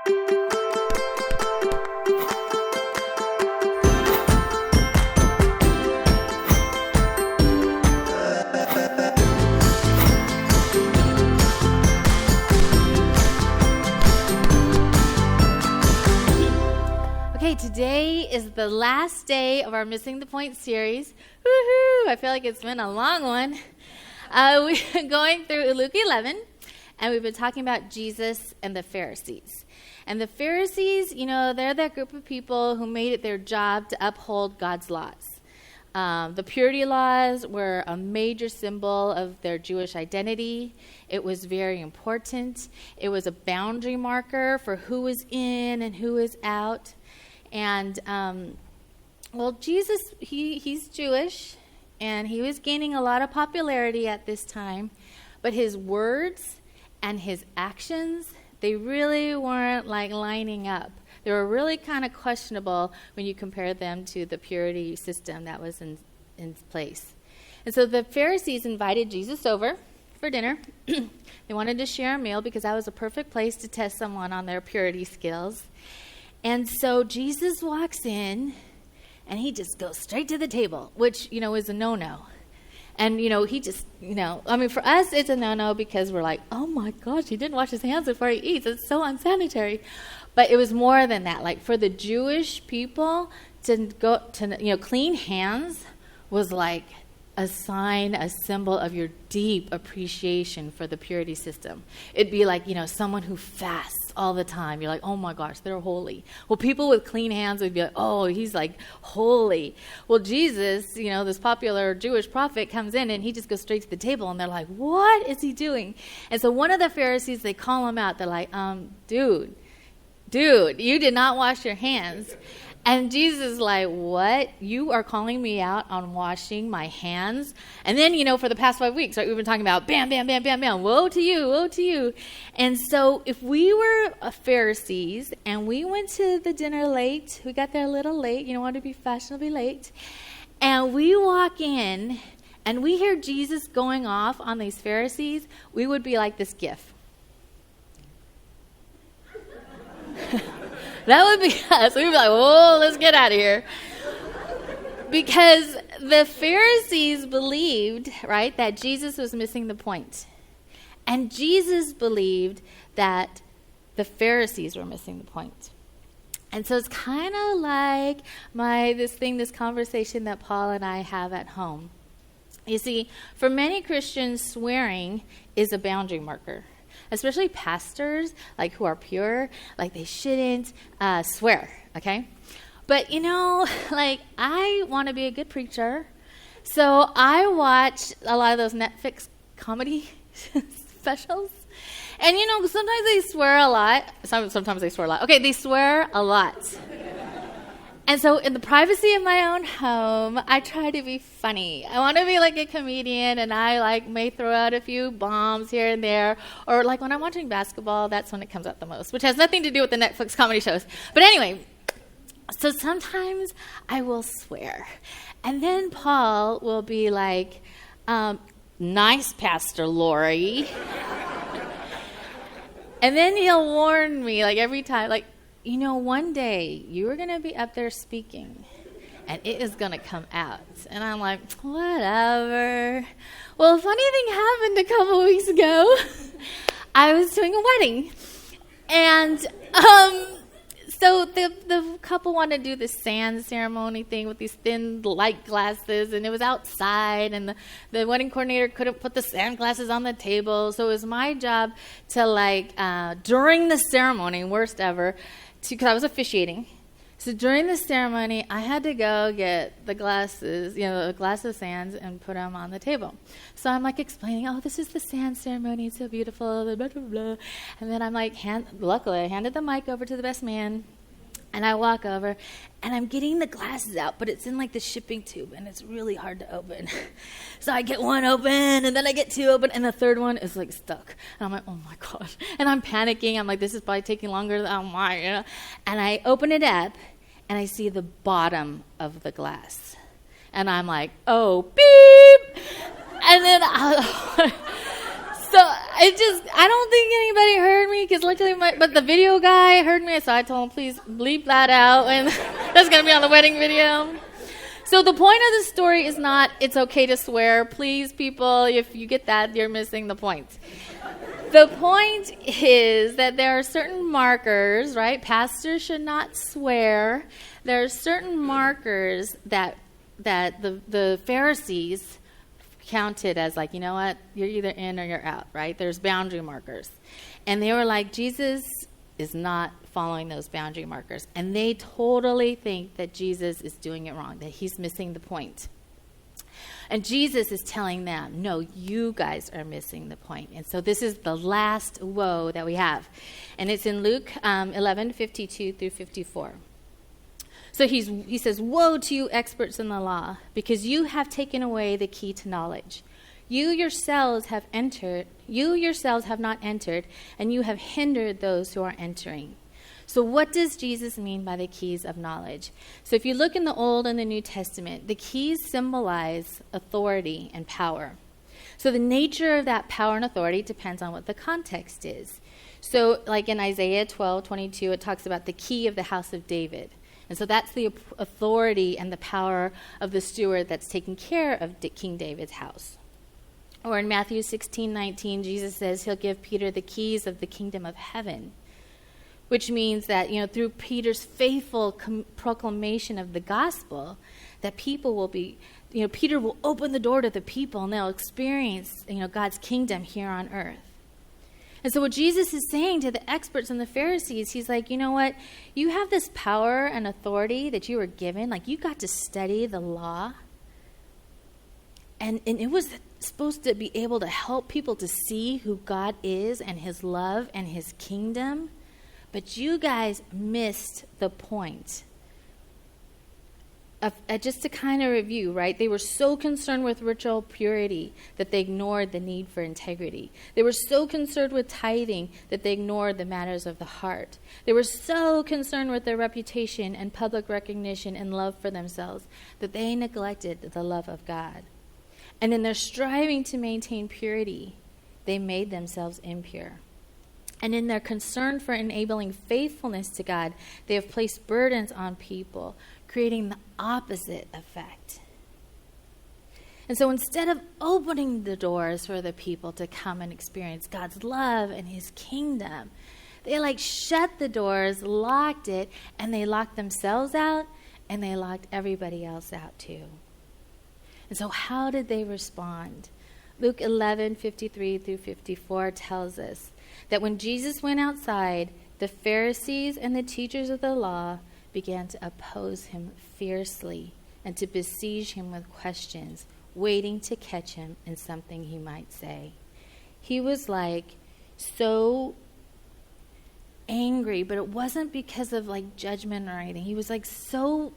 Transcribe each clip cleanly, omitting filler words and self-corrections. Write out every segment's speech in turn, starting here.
Okay, today is the last day of our Missing the Point series. Woohoo! I feel like it's been a long one. We've been going through Luke 11, and we've been talking about Jesus and the Pharisees. And the Pharisees, they're that group of people who made it their job to uphold God's laws. The purity laws were a major symbol of their Jewish identity. It was very important. It was a boundary marker for who was in and who was out. And, Jesus, he's Jewish, and he was gaining a lot of popularity at this time. But his words and his actions, they really weren't lining up. They were really kind of questionable when you compare them to the purity system that was in place. And so the Pharisees invited Jesus over for dinner. They wanted to share a meal because that was a perfect place to test someone on their purity skills. And so Jesus walks in, and he just goes straight to the table, which, is a no-no. And, he just, for us, it's a no-no because we're like, oh, my gosh, he didn't wash his hands before he eats. It's so unsanitary. But it was more than that. For the Jewish people to clean hands was like a sign, a symbol of your deep appreciation for the purity system. It'd be like, someone who fasts all the time. You're like, oh my gosh, they're holy. Well, people with clean hands would be like, oh, he's holy. Well, Jesus, this popular Jewish prophet comes in and he just goes straight to the table, and they're like, what is he doing? And so one of the Pharisees, they call him out. They're like, dude, you did not wash your hands. And Jesus is like, what? You are calling me out on washing my hands? And then, for the past 5 weeks, right, we've been talking about bam, bam, bam, bam, bam, woe to you, woe to you. And so if we were Pharisees and we went to the dinner late, we got there a little late, wanted to be fashionably late, and we walk in and we hear Jesus going off on these Pharisees, we would be like this gif. That would be us. We'd be like, whoa, let's get out of here. Because the Pharisees believed, right, that Jesus was missing the point. And Jesus believed that the Pharisees were missing the point. And so it's kind of like this conversation that Paul and I have at home. You see, for many Christians, swearing is a boundary marker. Especially pastors, who are pure, they shouldn't swear, okay? But, I want to be a good preacher, so I watch a lot of those Netflix comedy specials. And, sometimes they swear a lot. Sometimes they swear a lot. Okay, they swear a lot. And so in the privacy of my own home, I try to be funny. I want to be like a comedian, and I may throw out a few bombs here and there. Or when I'm watching basketball, that's when it comes out the most, which has nothing to do with the Netflix comedy shows. But anyway, so sometimes I will swear. And then Paul will be like, nice, Pastor Lori. And then he'll warn me every time, one day you are going to be up there speaking and it is going to come out. And I'm like, whatever. Well, a funny thing happened a couple weeks ago. I was doing a wedding. And so the couple wanted to do this sand ceremony thing with these thin light glasses, and it was outside, and the wedding coordinator couldn't put the sand glasses on the table. So it was my job to during the ceremony, worst ever, because I was officiating. So during the ceremony, I had to go get the glasses, the glass of sands, and put them on the table. So I'm explaining, oh, this is the sand ceremony, it's so beautiful, blah, blah, blah. And then I'm luckily I handed the mic over to the best man, and I walk over, and I'm getting the glasses out, but it's in the shipping tube, and it's really hard to open. So I get one open, and then I get two open, and the third one is stuck. And I'm like, oh my gosh. And I'm panicking. I'm like, this is probably taking longer than why, And I open it up, and I see the bottom of the glass. And I'm like, oh, beep. And then so I don't think anybody heard me, because luckily but the video guy heard me, so I told him, please bleep that out, and that's going to be on the wedding video. So the point of the story is not, it's okay to swear. Please, people, if you get that, you're missing the point. The point is that there are certain markers, right? Pastors should not swear. There are certain markers that the Pharisees counted as, like, you know what, you're either in or you're out, right? There's boundary markers. And they were like, Jesus is not following those boundary markers. And they totally think that Jesus is doing it wrong, that he's missing the point. And Jesus is telling them, no, you guys are missing the point. And so this is the last woe that we have. And it's in Luke 11:52 through 54. So he says, woe to you experts in the law, because you have taken away the key to knowledge. You yourselves have not entered, and you have hindered those who are entering. So what does Jesus mean by the keys of knowledge? So if you look in the Old and the New Testament, the keys symbolize authority and power. So the nature of that power and authority depends on what the context is. So like in Isaiah 12:22, it talks about the key of the house of David. And so that's the authority and the power of the steward that's taking care of King David's house. Or in Matthew 16:19, Jesus says he'll give Peter the keys of the kingdom of heaven, which means that, through Peter's faithful proclamation of the gospel, that people will be, Peter will open the door to the people and they'll experience, God's kingdom here on earth. And so what Jesus is saying to the experts and the Pharisees, he's like, you know what? You have this power and authority that you were given. Like, you got to study the law. And it was supposed to be able to help people to see who God is and his love and his kingdom. But you guys missed the point. Just to kind of review, right? They were so concerned with ritual purity that they ignored the need for integrity. They were so concerned with tithing that they ignored the matters of the heart. They were so concerned with their reputation and public recognition and love for themselves that they neglected the love of God. And in their striving to maintain purity, they made themselves impure. And in their concern for enabling faithfulness to God, they have placed burdens on people, creating the opposite effect. And so instead of opening the doors for the people to come and experience God's love and his kingdom, they shut the doors, locked it, and they locked themselves out, and they locked everybody else out too. And so how did they respond? Luke 11:53 through 54 tells us that when Jesus went outside, the Pharisees and the teachers of the law began to oppose him fiercely and to besiege him with questions, waiting to catch him in something he might say. He was so angry, but it wasn't because of judgment or anything. He was so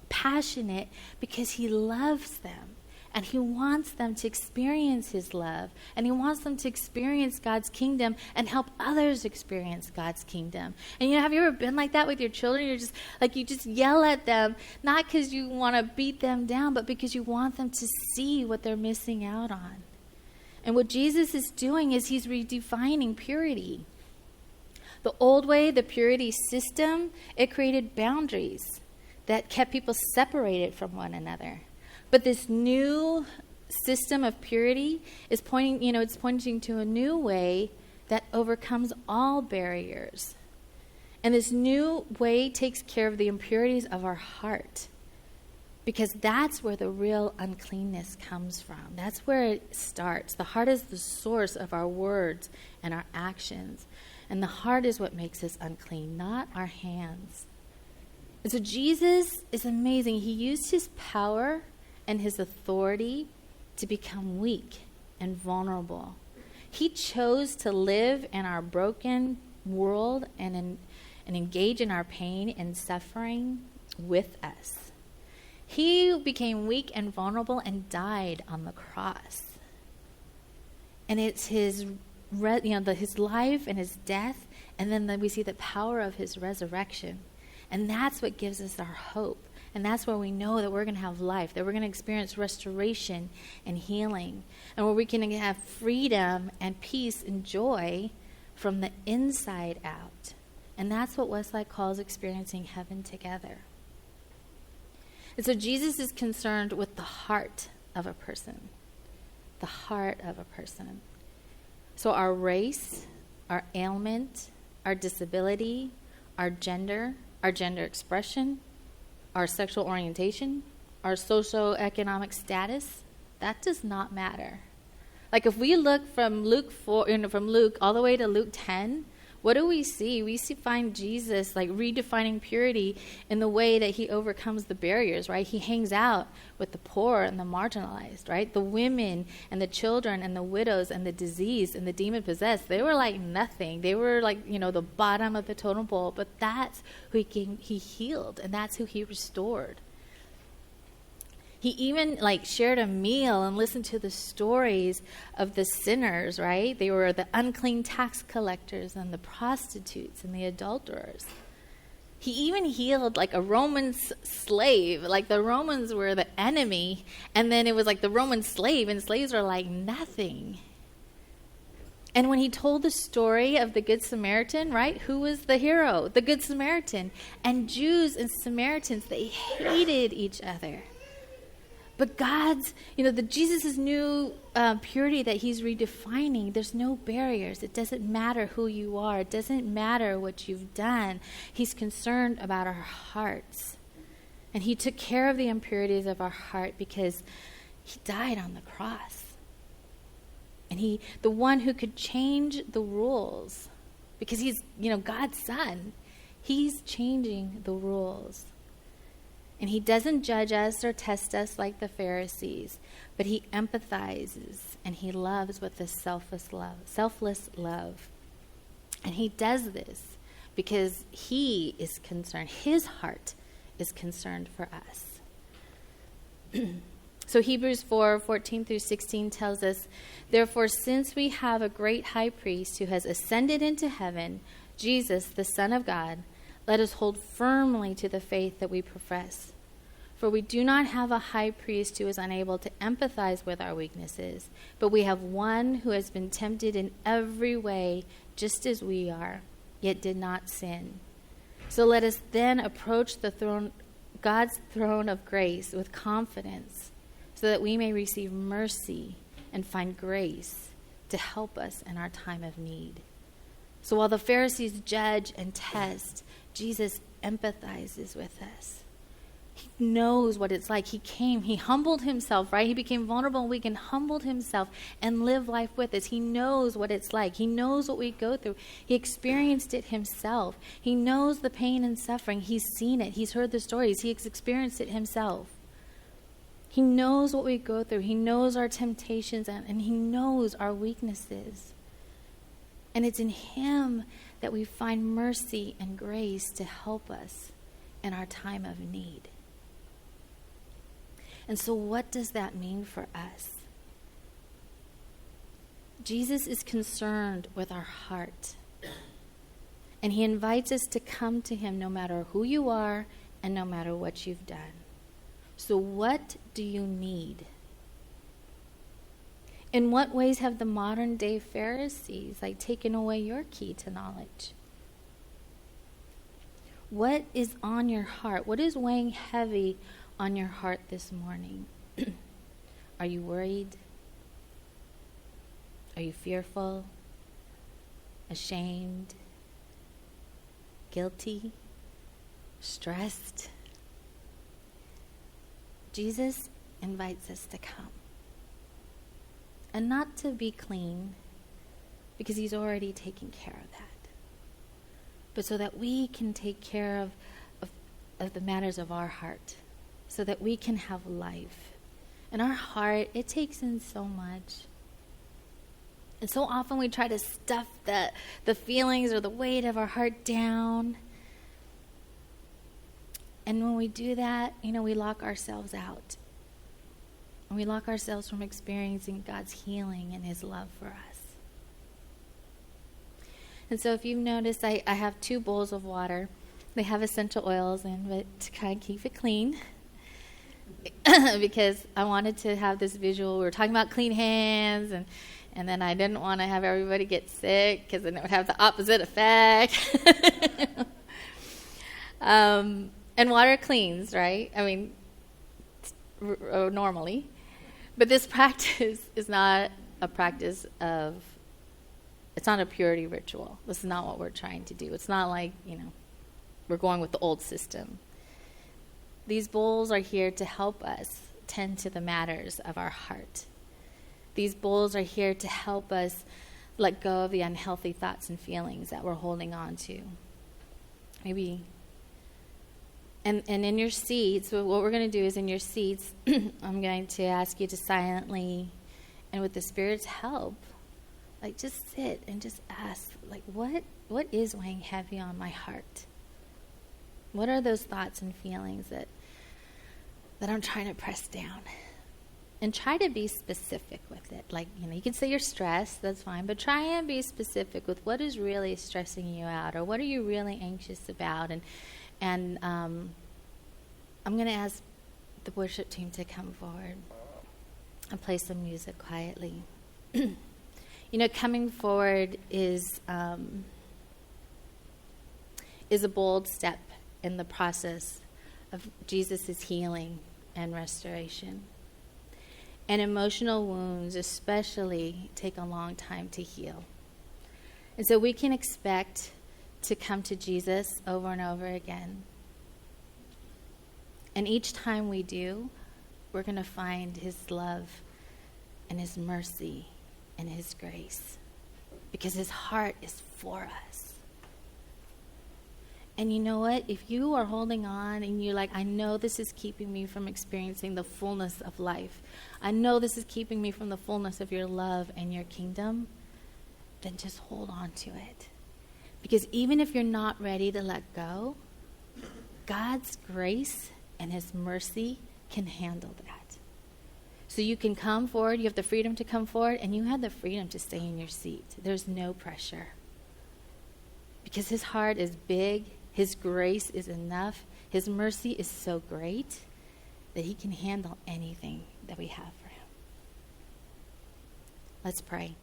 passionate because he loves them. And he wants them to experience his love. And he wants them to experience God's kingdom and help others experience God's kingdom. And have you ever been like that with your children? You're just you just yell at them, not because you want to beat them down, but because you want them to see what they're missing out on. And what Jesus is doing is he's redefining purity. The old way, the purity system, it created boundaries that kept people separated from one another. But this new system of purity is pointing to a new way that overcomes all barriers. And this new way takes care of the impurities of our heart, because that's where the real uncleanness comes from. That's where it starts. The heart is the source of our words and our actions. And the heart is what makes us unclean, not our hands. And so Jesus is amazing. He used his power and his authority to become weak and vulnerable. He chose to live in our broken world and engage in our pain and suffering with us. He became weak and vulnerable and died on the cross. And it's his life and his death, and then we see the power of his resurrection. And that's what gives us our hope. And that's where we know that we're going to have life, that we're going to experience restoration and healing, and where we can have freedom and peace and joy from the inside out. And that's what Westside calls experiencing heaven together. And so Jesus is concerned with the heart of a person. The heart of a person. So our race, our ailment, our disability, our gender expression, our sexual orientation, our socioeconomic status, that does not matter. Like if we look from Luke all the way to Luke 10, what do we see? We find Jesus like redefining purity in the way that he overcomes the barriers, right? He hangs out with the poor and the marginalized, right? The women and the children and the widows and the diseased and the demon-possessed. They were like nothing. They were like, the bottom of the totem pole. But that's who he healed, and that's who he restored. He even shared a meal and listened to the stories of the sinners, right? They were the unclean tax collectors and the prostitutes and the adulterers. He even healed a Roman slave. The Romans were the enemy, and then it was the Roman slave, and slaves are like nothing. And when he told the story of the Good Samaritan, right? Who was the hero? The Good Samaritan. And Jews and Samaritans, they hated each other. But God's, the Jesus' new purity that he's redefining, there's no barriers. It doesn't matter who you are. It doesn't matter what you've done. He's concerned about our hearts. And he took care of the impurities of our heart because he died on the cross. And the one who could change the rules, because he's, God's son, he's changing the rules. And he doesn't judge us or test us like the Pharisees, but he empathizes and he loves with a selfless love. And he does this because he is concerned. His heart is concerned for us. So Hebrews 4:14 through 16 tells us, "Therefore, since we have a great high priest who has ascended into heaven, Jesus, the Son of God, let us hold firmly to the faith that we profess. For we do not have a high priest who is unable to empathize with our weaknesses, but we have one who has been tempted in every way, just as we are, yet did not sin. So let us then approach the throne, God's throne of grace with confidence, so that we may receive mercy and find grace to help us in our time of need." So while the Pharisees judge and test, Jesus empathizes with us. He knows what it's like. He humbled himself, right? He became vulnerable and weak and humbled himself and lived life with us. He knows what it's like. He knows what we go through. He experienced it himself. He knows the pain and suffering. He's seen it. He's heard the stories. He's experienced it himself. He knows what we go through. He knows our temptations and he knows our weaknesses. And it's in him that we find mercy and grace to help us in our time of need. And so what does that mean for us? Jesus is concerned with our heart. And he invites us to come to him no matter who you are and no matter what you've done. So what do you need? In what ways have the modern day Pharisees taken away your key to knowledge? What is on your heart? What is weighing heavy on your heart this morning? Are you worried? Are you fearful? Ashamed? Guilty? Stressed? Jesus invites us to come. And not to be clean, because he's already taken care of that. But so that we can take care of the matters of our heart, so that we can have life. And our heart, it takes in so much. And so often we try to stuff the feelings or the weight of our heart down. And when we do that, we lock ourselves out. And we lock ourselves from experiencing God's healing and his love for us. And so if you've noticed, I have 2 bowls of water. They have essential oils in it to kind of keep it clean. Because I wanted to have this visual. We were talking about clean hands, and then I didn't want to have everybody get sick because then it would have the opposite effect. And water cleans, right? I mean, normally. But this practice is not a practice of, it's not a purity ritual. This is not what we're trying to do. It's not like, we're going with the old system. These bowls are here to help us tend to the matters of our heart. These bowls are here to help us let go of the unhealthy thoughts and feelings that we're holding on to. Maybe. And in your seats, what we're going to do is in your seats, I'm going to ask you to silently, and with the Spirit's help, just sit and just ask, what is weighing heavy on my heart? What are those thoughts and feelings that I'm trying to press down? And try to be specific with it. You can say you're stressed, that's fine, but try and be specific with what is really stressing you out, or what are you really anxious about. And I'm going to ask the worship team to come forward and play some music quietly. Coming forward is a bold step in the process of Jesus' healing and restoration. And emotional wounds especially take a long time to heal. And so we can expect to come to Jesus over and over again. And each time we do, we're going to find his love and his mercy and his grace, because his heart is for us. And you know what? If you are holding on and you're like, I know this is keeping me from experiencing the fullness of life, I know this is keeping me from the fullness of your love and your kingdom, then just hold on to it. Because even if you're not ready to let go, God's grace and his mercy can handle that. So you can come forward, you have the freedom to come forward, and you have the freedom to stay in your seat. There's no pressure. Because his heart is big, his grace is enough, his mercy is so great that he can handle anything that we have for him. Let's pray.